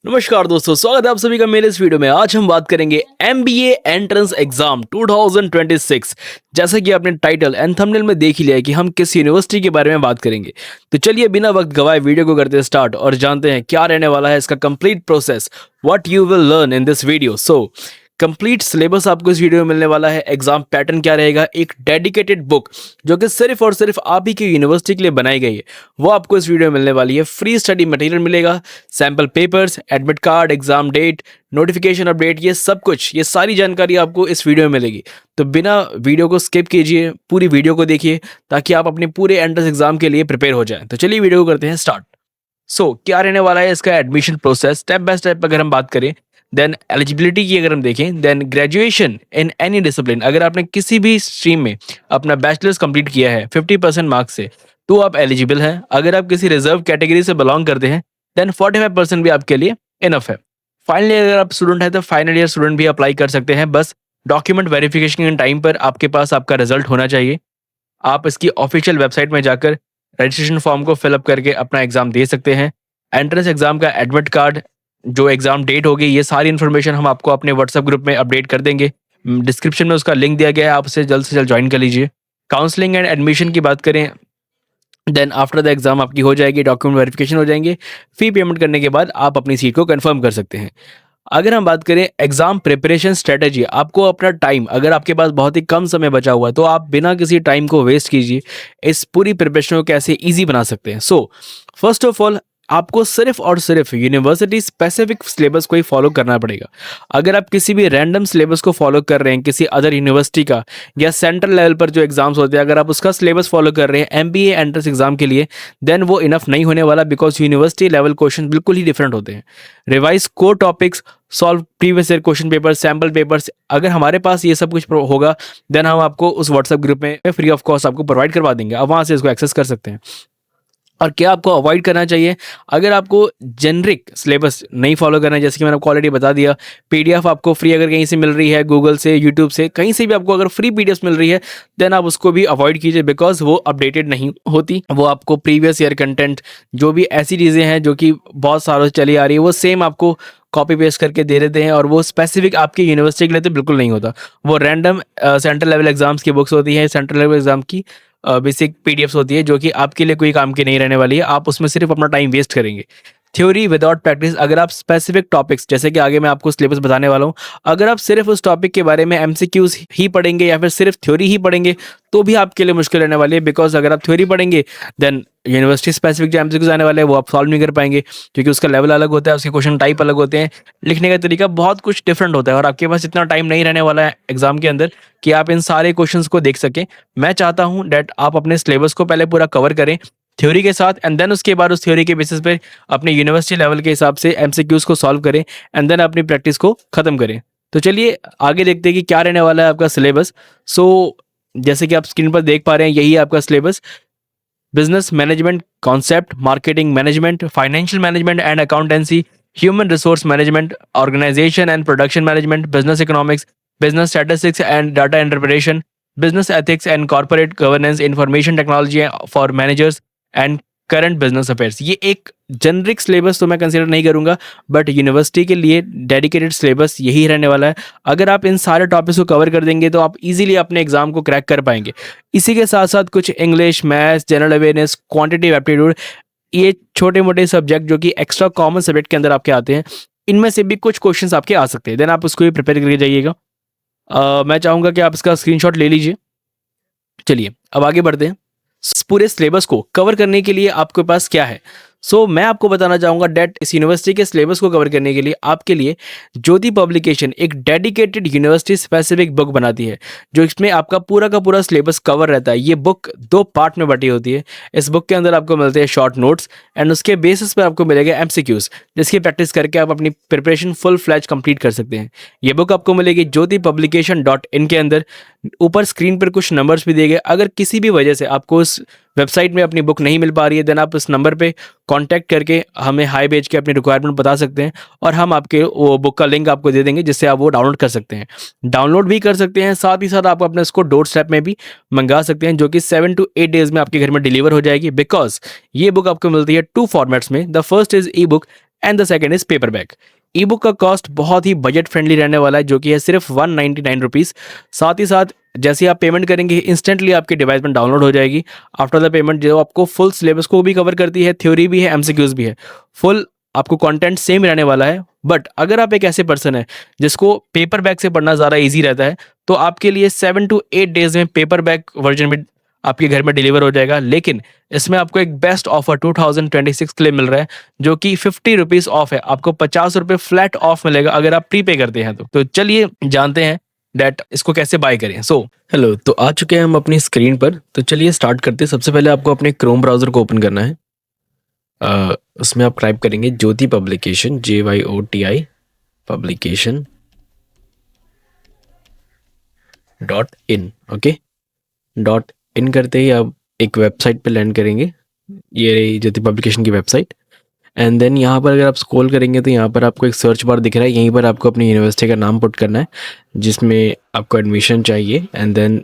नमस्कार दोस्तों, स्वागत है आप सभी का मेरे इस वीडियो में। आज हम बात करेंगे एमबीए एंट्रेंस एग्जाम 2026। जैसा कि आपने टाइटल एंड थंबनेल में देख ही लिया है कि हम किस यूनिवर्सिटी के बारे में बात करेंगे। तो चलिए बिना वक्त गवाए वीडियो को करते हैं स्टार्ट और जानते हैं क्या रहने वाला है इसका complete process, what you will learn in this video. So complete syllabus आपको इस वीडियो में मिलने वाला है। एग्जाम पैटर्न क्या रहेगा, एक डेडिकेटेड बुक जो कि सिर्फ और सिर्फ आप ही की यूनिवर्सिटी के लिए बनाई गई है, वो आपको इस वीडियो में मिलने वाली है। फ्री स्टडी मटेरियल मिलेगा, sample papers, admit card, exam date, notification update, ये सब कुछ, ये सारी जानकारी आपको इस वीडियो में मिलेगी। तो बिना वीडियो को स्किप कीजिए, पूरी वीडियो को देखिए ताकि आप अपने पूरे एंट्रेंस एग्जाम के लिए प्रिपेयर हो जाएं। तो चलिए वीडियो को करते हैं स्टार्ट। क्या रहने वाला है इसका admission process step by step अगर हम बात करें। देन एलिजिबिलिटी की अगर हम देखें, then graduation in any discipline, अगर आपने किसी भी स्ट्रीम में अपना बैचलर्स कंप्लीट किया है 50% मार्क्स से तो आप एलिजिबल हैं। अगर आप किसी रिजर्व कैटेगरी से बिलोंग करते हैं देन 45% भी आपके लिए इनफ है। फाइनली अगर आप स्टूडेंट हैं तो फाइनल ईयर स्टूडेंट भी अप्लाई कर सकते हैं। बस डॉक्यूमेंट वेरिफिकेशन के टाइम पर आपके पास आपका रिजल्ट होना चाहिए। आप इसकी ऑफिशियल वेबसाइट में जाकर रजिस्ट्रेशन फॉर्म को फिलअप करके अपना एग्जाम दे सकते हैं। एंट्रेंस एग्जाम का एडमिट कार्ड, जो एग्जाम डेट होगी, ये सारी इन्फॉर्मेशन हम आपको अपने व्हाट्सएप ग्रुप में अपडेट कर देंगे। डिस्क्रिप्शन में उसका लिंक दिया गया है, आप उसे जल्द से जल्द ज्वाइन कर लीजिए। काउंसलिंग एंड एडमिशन की बात करें, देन आफ्टर द एग्जाम आपकी हो जाएगी, डॉक्यूमेंट वेरिफिकेशन हो जाएंगे। फी पेमेंट करने के बाद आप अपनी सीट को कंफर्म कर सकते हैं। अगर हम बात करें एग्जाम प्रिपरेशन स्ट्रेटेजी, आपको अपना टाइम, अगर आपके पास बहुत ही कम समय बचा हुआ है तो आप बिना किसी टाइम को वेस्ट कीजिए इस पूरी प्रिपरेशन को कैसे इजी बना सकते हैं। फर्स्ट ऑफ ऑल आपको सिर्फ और सिर्फ यूनिवर्सिटी स्पेसिफिक सिलेबस को ही फॉलो करना पड़ेगा। अगर आप किसी भी रैंडम सिलेबस को फॉलो कर रहे हैं किसी अदर यूनिवर्सिटी का, या सेंट्रल लेवल पर जो एग्जाम्स होते हैं अगर आप उसका सिलेबस फॉलो कर रहे हैं एमबीए एंट्रेंस एग्जाम के लिए, देन वो इनफ नहीं होने वाला, बिकॉज यूनिवर्सिटी लेवल क्वेश्चन बिल्कुल ही डिफरेंट होते हैं। Revise core topics, solve previous year question paper, sample papers, अगर हमारे पास ये सब कुछ होगा देन हम आपको उस व्हाट्सएप ग्रुप में फ्री ऑफ कॉस्ट आपको प्रोवाइड करवा देंगे। आप वहाँ से इसको एक्सेस कर सकते हैं। और क्या आपको अवॉइड करना चाहिए, अगर आपको जेनरिक सिलेबस नहीं फॉलो करना है, जैसे कि मैंने आपको ऑलरेडी बता दिया, पीडीएफ आपको फ्री अगर कहीं से मिल रही है, गूगल से, यूट्यूब से, कहीं से भी आपको अगर फ्री पीडीएफ मिल रही है देन आप उसको भी अवॉइड कीजिए, बिकॉज वो अपडेटेड नहीं होती। वो आपको प्रीवियस ईयर कंटेंट, जो भी ऐसी चीज़ें हैं जो कि बहुत सालों से चली आ रही है, वो सेम आपको कॉपी पेस्ट करके दे देते हैं, और वो स्पेसिफिक आपकी यूनिवर्सिटी के लिए तो बिल्कुल नहीं होता। वो रैंडम सेंट्रल लेवल एग्जाम्स की बुक्स होती हैं, सेंट्रल लेवल एग्जाम की बेसिक पीडीएफ्स होती है, जो कि आपके लिए कोई काम की नहीं रहने वाली है। आप उसमें सिर्फ अपना टाइम वेस्ट करेंगे। थ्योरी विदाउट प्रैक्टिस, अगर आप स्पेसिफिक टॉपिक्स, जैसे कि आगे मैं आपको सिलेबस बताने वाला हूँ, अगर आप सिर्फ उस टॉपिक के बारे में एमसीक्यूज ही पढ़ेंगे या फिर सिर्फ थ्योरी ही पढ़ेंगे तो भी आपके लिए मुश्किल रहने वाली है। बिकॉज अगर आप थ्योरी पढ़ेंगे देन यूनिवर्सिटी स्पेसिफिक जो एमसीक्यूज आने वाले हैं वो आप सॉल्व नहीं कर पाएंगे, क्योंकि उसका लेवल अलग होता है, उसके क्वेश्चन टाइप अलग होते हैं, लिखने का तरीका बहुत कुछ डिफरेंट होता है, और आपके पास इतना टाइम नहीं रहने वाला है एग्जाम के अंदर कि आप इन सारे क्वेश्चंस को देख सकें। मैं चाहता हूं डेट आप अपने सिलेबस को पहले पूरा कवर करें थ्योरी के साथ, एंड देन उसके बाद उस थ्योरी के बेसिस पे अपने यूनिवर्सिटी लेवल के हिसाब से एमसीक्यूज को सॉल्व करें, एंड देन अपनी प्रैक्टिस को खत्म करें। तो चलिए आगे देखते हैं कि क्या रहने वाला है आपका सिलेबस। जैसे कि आप स्क्रीन पर देख पा रहे हैं, यही है आपका syllabus. Business management concept, marketing management, financial management and accountancy, human resource management, organization and production management, business economics, business statistics and data interpretation, business ethics and corporate governance, information technology for managers and current business affairs. ये एक generic syllabus तो मैं consider नहीं करूंगा, but university के लिए dedicated syllabus यही रहने वाला है। अगर आप इन सारे टॉपिक्स को कवर कर देंगे तो आप इजीली अपने एग्जाम को क्रैक कर पाएंगे। इसी के साथ साथ कुछ English, maths, general awareness, quantitative aptitude, ये छोटे मोटे सब्जेक्ट जो कि एक्स्ट्रा कॉमन सब्जेक्ट के अंदर आपके आते हैं, इनमें से भी कुछ क्वेश्चंस आपके आ सकते हैं। देन आप उसको भी प्रिपेयर करके जाइएगा। मैं चाहूँगा कि आप इसका स्क्रीनशॉट ले लीजिए। चलिए अब आगे बढ़ते हैं। पूरे सिलेबस को कवर करने के लिए आपके पास क्या है, मैं आपको बताना चाहूँगा डेट इस यूनिवर्सिटी के सिलेबस को कवर करने के लिए आपके लिए ज्योति पब्लिकेशन एक डेडिकेटेड यूनिवर्सिटी स्पेसिफिक बुक बनाती है, जो इसमें आपका पूरा का पूरा सिलेबस कवर रहता है। ये बुक 2 पार्ट में बटी होती है। इस बुक के अंदर आपको मिलते हैं शॉर्ट नोट्स, एंड उसके बेसिस पर आपको मिलेगा एमसीक्यूज, जिसकी प्रैक्टिस करके आप अपनी प्रिपरेशन फुल फ्लैज कंप्लीट कर सकते हैं। ये बुक आपको मिलेगी jyotipublication.in के अंदर। ऊपर स्क्रीन पर कुछ नंबर्स भी दिए गए। अगर किसी भी वजह से आपको उस वेबसाइट में अपनी बुक नहीं मिल पा रही है देन आप इस नंबर पे कांटेक्ट करके हमें हाई भेज के अपनी रिक्वायरमेंट बता सकते हैं, और हम आपके वो बुक का लिंक आपको दे देंगे, जिससे आप वो डाउनलोड कर सकते हैं। डाउनलोड भी कर सकते हैं, साथ ही साथ आप अपने इसको डोर स्टेप में भी मंगा सकते हैं, जो कि 7 to 8 डेज में आपके घर में डिलीवर हो जाएगी। बिकॉज ये बुक आपको मिलती है 2 फॉर्मेट्स में। The first is E book and the second is paperback. E book का कॉस्ट बहुत ही बजट फ्रेंडली रहने वाला है, जो कि है सिर्फ 199 रुपीज़। साथ ही साथ जैसे ही आप पेमेंट करेंगे इंस्टेंटली आपके डिवाइस में डाउनलोड हो जाएगी। आफ्टर द पेमेंट जो आपको फुल सिलेबस को भी कवर करती है, थ्योरी भी है, एमसीक्यूज भी है, फुल आपको कंटेंट सेम रहने वाला है। बट अगर आप एक ऐसे पर्सन है जिसको पेपर बैग से पढ़ना ज़्यादा ईजी रहता है, तो आपके लिए 7 to 8 डेज में पेपर बैग वर्जन भी आपके घर में डिलीवर हो जाएगा। लेकिन इसमें आपको एक बेस्ट ऑफर 2026 के लिए मिल रहा है, जो कि 50 रुपीज़ ऑफ है। आपको 50 रुपये फ्लैट ऑफ मिलेगा अगर आप प्रीपे करते हैं तो चलिए जानते हैं दैट इसको कैसे बाय करें। सो हेलो, तो आ चुके हैं हम अपनी स्क्रीन पर। तो चलिए स्टार्ट करते हैं। सबसे पहले आपको अपने क्रोम ब्राउज़र को ओपन करना है। उसमें आप टाइप करेंगे Jyoti publication, JYOTI publication .in। Okay, .in करते ही आप एक वेबसाइट पे लैंड करेंगे। ये रही ज्योति पब्लिकेशन की वेबसाइट। एंड देन यहाँ पर अगर आप स्क्रॉल करेंगे तो यहाँ पर आपको एक सर्च बार दिख रहा है। यहीं पर आपको अपनी यूनिवर्सिटी का नाम पुट करना है जिसमें आपको एडमिशन चाहिए। एंड देन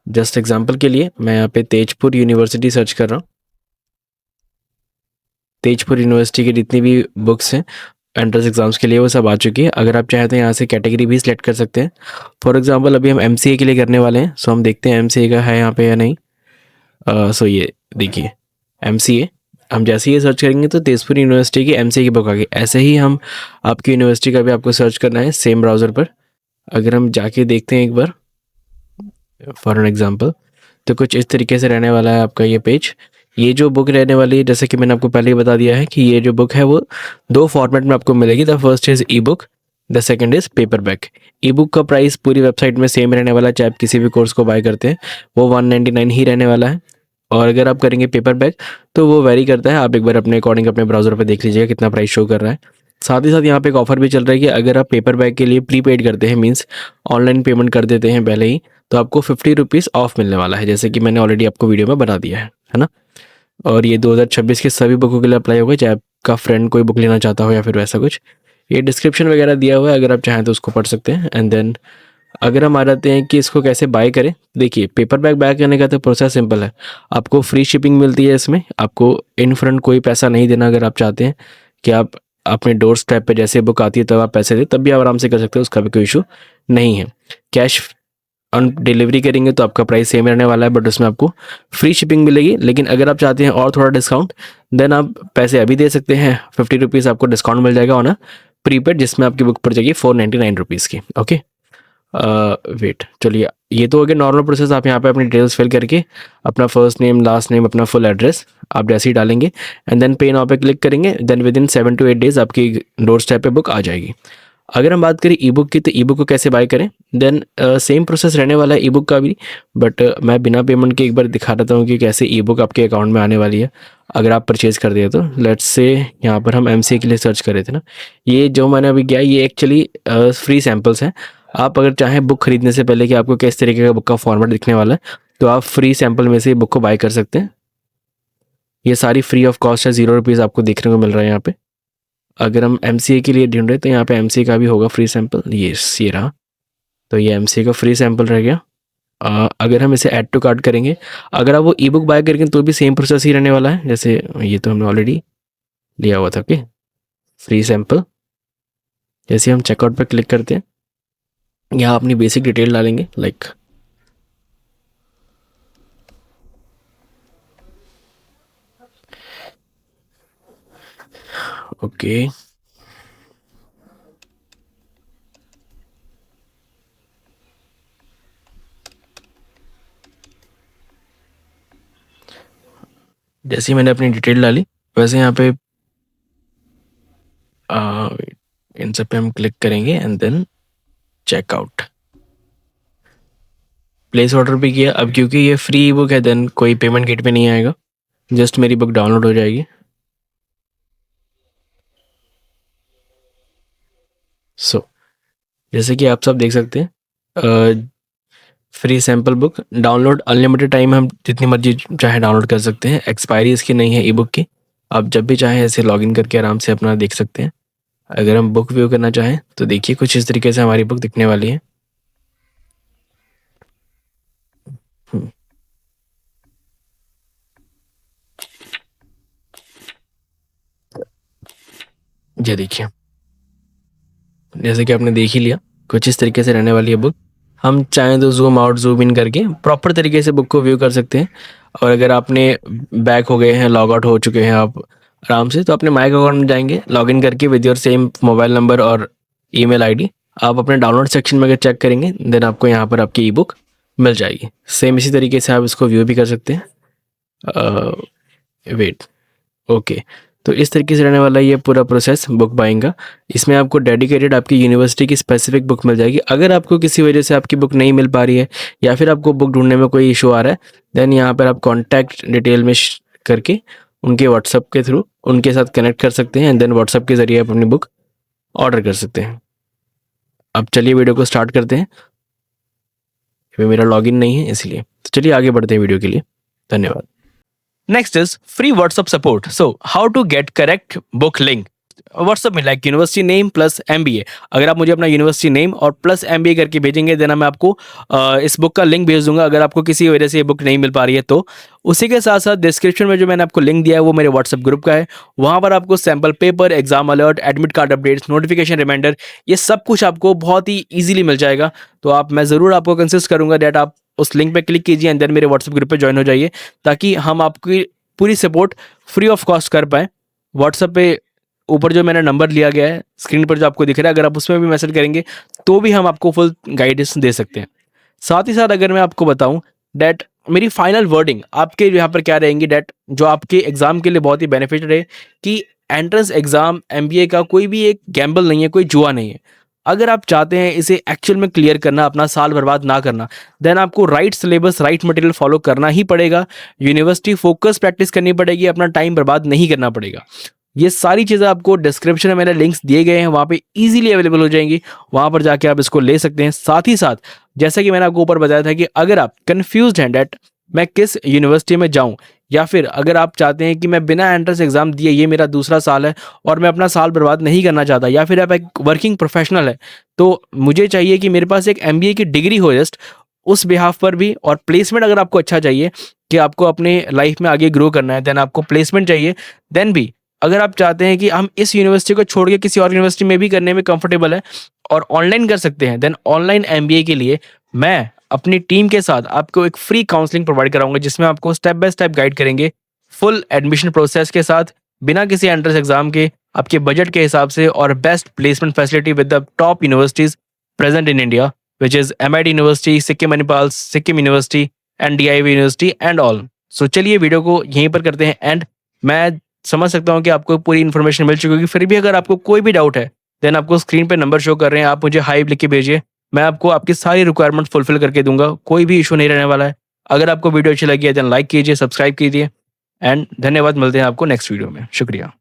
जस्ट एग्जांपल के लिए मैं यहाँ पे तेजपुर यूनिवर्सिटी सर्च कर रहा हूँ। तेजपुर यूनिवर्सिटी की जितनी भी बुक्स हैं एंट्रेंस एग्जाम्स के लिए वो सब आ चुकी है। अगर आप चाहें तो यहाँ से कैटेगरी भी सिलेक्ट कर सकते हैं। फॉर एग्जांपल अभी हम MCA के लिए करने वाले हैं, सो हम देखते हैं MCA का है यहाँ पे या नहीं। सो ये देखिए MCA, हम जैसे ही सर्च करेंगे तो तेजपुर यूनिवर्सिटी की MCA की बुक आ गई। ऐसे ही हम आपकी यूनिवर्सिटी का भी आपको सर्च करना है सेम ब्राउज़र पर। अगर हम जाके देखते हैं एक बार फॉर एन एग्जांपल, तो कुछ इस तरीके से रहने वाला है आपका ये पेज। ये जो बुक रहने वाली है, जैसे कि मैंने आपको पहले ही बता दिया है कि ये जो बुक है वो 2 फॉर्मेट में आपको मिलेगी। The first is E book, the second is paperback. E book का प्राइस पूरी वेबसाइट में सेम रहने वाला है, चाहे आप किसी भी कोर्स को बाय करते हैं वो 199 ही रहने वाला है। और अगर आप करेंगे पेपरबैक तो वो वेरी करता है। आप एक बार अपने अकॉर्डिंग अपने ब्राउज़र पर देख लीजिएगा कितना प्राइस शो कर रहा है। साथ ही साथ यहाँ पे एक ऑफर भी चल रहा है कि अगर आप पेपरबैक के लिए प्रीपेड करते हैं, मीन्स ऑनलाइन पेमेंट कर देते हैं पहले ही, तो आपको 50 रुपीज़ ऑफ मिलने वाला है, जैसे कि मैंने ऑलरेडी आपको वीडियो में बता दिया है ना। और ये 2026 के सभी बुकों के लिए अप्लाई होगा, चाहे आपका फ्रेंड कोई बुक लेना चाहता हो या फिर वैसा कुछ। ये डिस्क्रिप्शन वगैरह दिया हुआ है, अगर आप चाहें तो उसको पढ़ सकते हैं। एंड देन अगर हम आ जाते हैं कि इसको कैसे बाय करें, देखिए पेपर बैग बाय करने का तो प्रोसेस सिंपल है। आपको फ्री शिपिंग मिलती है इसमें, आपको इन फ्रंट कोई पैसा नहीं देना। अगर आप चाहते हैं कि आप अपने डोर स्टेप पे जैसे बुक आती है तब आप पैसे दें, तब भी आप आराम से कर सकते हो, उसका भी कोई इशू नहीं है। कैश ऑन डिलीवरी करेंगे तो आपका प्राइस सेम रहने वाला है, बट उसमें आपको फ्री शिपिंग मिलेगी। लेकिन अगर आप चाहते हैं और थोड़ा डिस्काउंट, देन आप पैसे अभी दे सकते हैं। 50 रुपीज़ आपको डिस्काउंट मिल जाएगा ऑन अ प्रीपेड, जिसमें आपकी बुक पड़ जाएगी 499 रुपीज़ की। ओके, वेट, चलिए ये तो हो गया नॉर्मल प्रोसेस। आप यहाँ पे अपनी डिटेल्स फिल करके अपना फर्स्ट नेम, लास्ट नेम, अपना फुल एड्रेस आप जैसे ही डालेंगे एंड देन पे नाउ पे क्लिक करेंगे, then within 7 to 8 days आपकी डोर स्टेप पे बुक आ जाएगी। अगर हम बात करें ई बुक की, तो ई बुक को कैसे बाय करें, देन सेम प्रोसेस रहने वाला है ई बुक का भी, बट मैं बिना पेमेंट के एक बार दिखा देता हूँ कि कैसे ई बुक आपके अकाउंट में आने वाली है अगर आप परचेज़ कर दिया तो। लेट्स से यहाँ पर हम MCA के लिए सर्च कर रहे थे ना, ये जो मैंने अभी किया ये एक्चुअली फ्री सैम्पल्स हैं। आप अगर चाहें बुक खरीदने से पहले कि आपको किस तरीके का बुक का फॉर्मेट दिखने वाला है, तो आप फ्री सैम्पल में से बुक को बाय कर सकते हैं। ये सारी फ्री ऑफ कॉस्ट है, 0 रुपीज़ आपको देखने को मिल रहा है यहाँ पे। अगर हम MCA के लिए ढूंढ रहे तो यहाँ पे MCA का भी होगा फ्री सैंपल, ये रहा। तो ये MCA का फ्री सैंपल रह गया। अगर हम इसे ऐड टू कार्ट करेंगे, अगर आप वो ई बुक बाय करेंगे तो भी सेम प्रोसेस ही रहने वाला है। जैसे ये तो हमने ऑलरेडी लिया हुआ था। ओके, फ्री सैंपल, जैसे हम चेकआउट पर क्लिक करते हैं, यहाँ अपनी बेसिक डिटेल डालेंगे लाइक ओके, जैसे ही मैंने अपनी डिटेल डाली वैसे यहाँ पे इन सब पे हम क्लिक करेंगे and then checkout, place order भी किया। अब क्योंकि ये फ्री बुक है देन कोई पेमेंट गेट पे नहीं आएगा, जस्ट मेरी बुक डाउनलोड हो जाएगी। सो जैसे कि आप सब देख सकते हैं, free sample book download unlimited time, हम जितनी मर्जी चाहे डाउनलोड कर सकते हैं। एक्सपायरी इसकी नहीं है ई बुक की, आप जब भी चाहें ऐसे लॉगिन करके आराम से अपना देख सकते हैं। अगर हम बुक व्यू करना चाहें तो देखिए कुछ इस तरीके से हमारी बुक दिखने वाली है। हम्म, ये देखिए, जैसे कि आपने देख ही लिया, कुछ इस तरीके से रहने वाली है बुक। हम चाहें तो ज़ूम आउट ज़ूम इन करके प्रॉपर तरीके से बुक को व्यू कर सकते हैं। और अगर आपने बैक हो गए हैं, लॉग आउट हो चुके हैं आप आराम से, तो अपने माइक अकाउंट में जाएंगे, लॉग इन करके with your same mobile number और ईमेल आईडी आप अपने डाउनलोड सेक्शन में अगर चेक करेंगे, देन आपको यहाँ पर आपकी ई बुक मिल जाएगी। सेम इसी तरीके से आप इसको व्यू भी कर सकते हैं। Wait, okay. तो इस तरीके से रहने वाला ये पूरा प्रोसेस बुक बाइंग का। इसमें आपको डेडिकेटेड आपकी यूनिवर्सिटी की स्पेसिफिक बुक मिल जाएगी। अगर आपको किसी वजह से आपकी बुक नहीं मिल पा रही है या फिर आपको बुक ढूंढने में कोई इशू आ रहा है, देन यहाँ पर आप कॉन्टैक्ट डिटेल में करके उनके व्हाट्सअप के थ्रू उनके साथ कनेक्ट कर सकते हैं एंड देन व्हाट्सअप के ज़रिए आप अपनी बुक ऑर्डर कर सकते हैं। अब चलिए वीडियो को स्टार्ट करते हैं। अभी मेरा लॉगिन नहीं है इसलिए, तो चलिए आगे बढ़ते हैं वीडियो के लिए। धन्यवाद। Next is free WhatsApp support. So how to get correct book link? WhatsApp में like university name plus MBA, अगर आप मुझे अपना यूनिवर्सिटी नेम और प्लस MBA करके भेजेंगे, देना मैं आपको इस बुक का लिंक भेज दूंगा। अगर आपको किसी वजह से ये बुक नहीं मिल पा रही है तो उसी के साथ साथ डिस्क्रिप्शन में जो मैंने आपको लिंक दिया है वो मेरे व्हाट्सएप ग्रुप का है। वहाँ पर आपको sample paper, exam alert, admit card updates, notification reminder, ये सब कुछ आपको बहुत ही ईजिली मिल जाएगा। तो मैं ज़रूर आपको कंसिस्ट करूँगा डेट आप उस लिंक पे क्लिक कीजिए एंड देन मेरे व्हाट्सएप ग्रुप पे ज्वाइन हो जाइए, ताकि हम आपकी पूरी सपोर्ट फ्री ऑफ कॉस्ट कर पाएँ। व्हाट्सएप पे ऊपर जो मैंने नंबर लिया गया है स्क्रीन पर जो आपको दिख रहा है, अगर आप उसमें भी मैसेज करेंगे तो भी हम आपको फुल गाइडेंस दे सकते हैं। साथ ही साथ अगर मैं आपको बताऊं डैट मेरी फाइनल वर्डिंग आपके यहाँ पर क्या रहेंगी, डैट जो आपके एग्जाम के लिए बहुत ही बेनिफिट रहे कि एंट्रेंस एग्जाम MBA का कोई भी एक गैम्बल नहीं है, कोई जुआ नहीं है। अगर आप चाहते हैं इसे एक्चुअल में क्लियर करना, अपना साल बर्बाद ना करना, देन आपको right syllabus, right material follow करना ही पड़ेगा। यूनिवर्सिटी फोकस प्रैक्टिस करनी पड़ेगी, अपना टाइम बर्बाद नहीं करना पड़ेगा। ये सारी चीज़ें आपको डिस्क्रिप्शन में मैंने लिंक्स दिए गए हैं, वहाँ पे इजीली अवेलेबल हो जाएंगी। वहाँ पर जाके आप इसको ले सकते हैं। साथ ही साथ जैसा कि मैंने आपको ऊपर बताया था कि अगर आप कंफ्यूज्ड हैं डैट मैं किस यूनिवर्सिटी में जाऊँ, या फिर अगर आप चाहते हैं कि मैं बिना एंट्रेंस एग्जाम दिए, ये मेरा दूसरा साल है और मैं अपना साल बर्बाद नहीं करना चाहता, या फिर आप एक वर्किंग प्रोफेशनल है तो मुझे चाहिए कि मेरे पास एक MBA की डिग्री हो जस्ट, उस बिहाफ पर भी, और प्लेसमेंट अगर आपको अच्छा चाहिए कि आपको अपने लाइफ में आगे ग्रो करना है, देन आपको प्लेसमेंट चाहिए, देन भी अगर आप चाहते हैं कि हम इस यूनिवर्सिटी को छोड़ के किसी और यूनिवर्सिटी में भी करने में कंफर्टेबल है और ऑनलाइन कर सकते हैं, देन ऑनलाइन MBA के लिए मैं अपनी टीम के साथ आपको एक फ्री काउंसलिंग प्रोवाइड कराऊंगा, जिसमें आपको स्टेप बाय स्टेप गाइड करेंगे फुल एडमिशन प्रोसेस के साथ, बिना किसी एंट्रेंस एग्जाम के, आपके बजट के हिसाब से, और best placement facility with the top universities present in India, which is MIT university, Sikkim Manipal, Sikkim university and DIV university and all. So चलिए वीडियो को यहीं पर करते हैं एंड मैं समझ सकता हूँ कि आपको पूरी इन्फॉर्मेशन मिल चुकी होगी। फिर भी अगर आपको कोई भी डाउट है, देन आपको स्क्रीन पे नंबर शो कर रहे हैं, आप मुझे हाई लिख के भेजिए, मैं आपको आपकी सारी रिक्वायरमेंट फुलफिल करके दूंगा। कोई भी इशू नहीं रहने वाला है। अगर आपको वीडियो अच्छी लगी है देन लाइक कीजिए, सब्सक्राइब कीजिए एंड धन्यवाद। मिलते हैं आपको नेक्स्ट वीडियो में। शुक्रिया।